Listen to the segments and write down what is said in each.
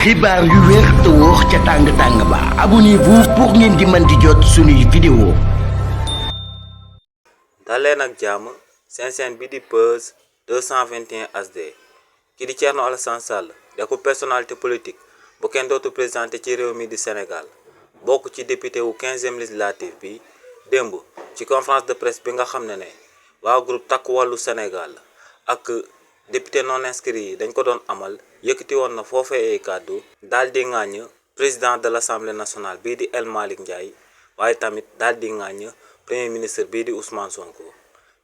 xibaar yu wér te wóor ca tàng ba abonnez-vous pour ngeen di mën di jot suñuy vidéo. daleen ak jàmm seen chaîne bi di Buzz 221 HD ki di Thierno Alassane Sall di ko personnalité politique bu kenn dootu présenté ci réew mi di Sénégal bokk ci député wu 15e législative bi démb ci conférence de presse bi nga xam ne waa groupe Takku Wallu Sénégal ak député non inscrit yi dañ ko doon amal yëkkati woon na foofee ay kàddu daal di ŋàññ président de l'Assemblée nationale bii di El Malick Ndiaye waaye tamit daal di ŋàññ premier ministre bii di Ousmane Sonko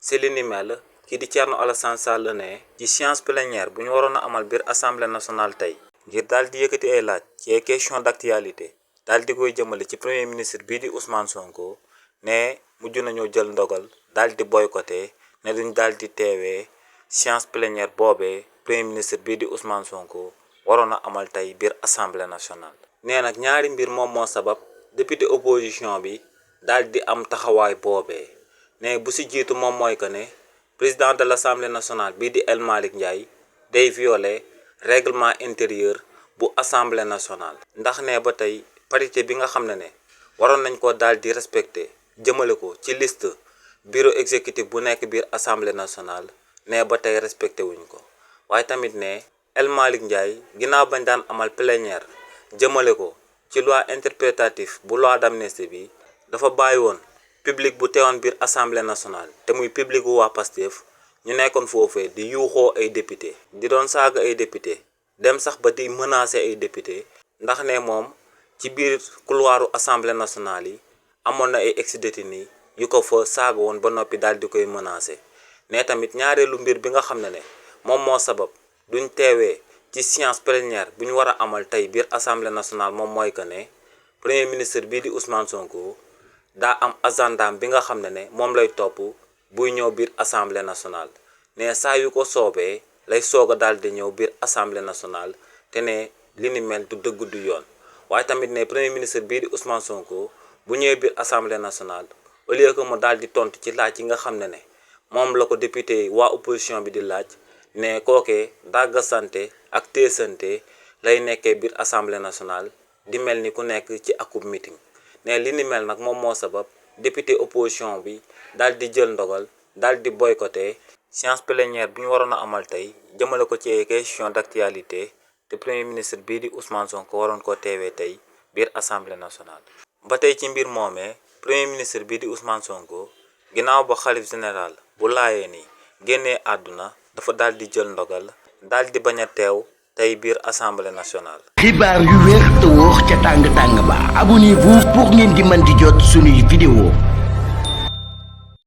si li ni mel kii di Thierno Alassane Sall ne ci séance plénière bu ñu waroon a amal biir Assemblée nationale tey ngir daal di yëkkati ay laaj ci ay question d'actualité daal di koy jëmale ci premier ministre bii di Ousmane Sonko ne mujj nañoo jël ndogal daal di boycotté ne duñ daal di teewee séance plénière boobee premier ministre bii di Ousmane Sonko waroon a amal tey biir Assemblée nationale. nee nag ñaari mbir moom moo sabab député opposition bi daal di am taxawaay boobee ne bu si jiitu moom mooy que ne président de l'Assemblée nationale bii di El Malick Ndiaye day violer règlement intérieur bu Assemblée nationale. ndax ne ba tey parité bi nga xam ne waroon nañ ko daal di respecter jëmale ko ci liste bureau exécutif bu nekk biir Assemblée nationale ne ba tey respecté wuñ ko waaye tamit ne El Malick Ndiaye ginnaaw bañ daan amal plénière jëmale ko ci loi interprétative bu loi d'amnistie bi dafa bàyyi woon public bu teewoon biir Assemblée nationale te muy public bu waa Pastef ñu nekkoon foofee di yuuxoo ay député di doon saaga ay député dem sax ba di menacer ay député ndax ne moom ci biir couloiru Assemblée nationale yi amoon na ay ex-détenus yu ko fa saaga woon ba noppi daal di koy menacer ne tamit ñaareelu mbir bi nga xam ne moom moo sabab duñ teewee ci séance plénière bu ñu war a amal tey biir Assemblée nationale moom mooy que ne premier ministre bii di Ousmane Sonko daa am agendaam bi nga xam ne moom lay topp buy ñëw biir Assemblée nationale ne saa yu ko soobee lay soog a daal di ñëw biir Assemblée nationale te ne li ni mel du dëgg du yoon waaye tamit ne premier ministre bii di Ousmane Sonko bu ñëwee biir Assemblée nationale au lieu que mu daal di tontu ci laaj yi nga xam ne moom la ko député waa opposition bi di laaj ne kookee dàgga sante ak teesante lay nekkee biir Assemblée nationale di mel ni ku nekk ci akub meeting ne li ni mel nag moom moo sabab député opposition bi daal di jël ndogal daal di boycotté séance plénière bi ñu waroon a amal tey jëmale ko ci question d'actualité te premier ministre bii di Ousmane Sonko waroon ko teewee tey biir Assemblée nationale. ba tey ci mbir moomee premier ministre bii di Ousmane Sonko ginnaaw ba xalif général bu laayee ni génnee àdduna dafa daal di jël ndogal daal di bañ a teew tey biir Assemblée nationale. xibaar yu wér te wóor ca tàng ba abonnez-vous pour ngeen di mën di jot suñuy vidéo.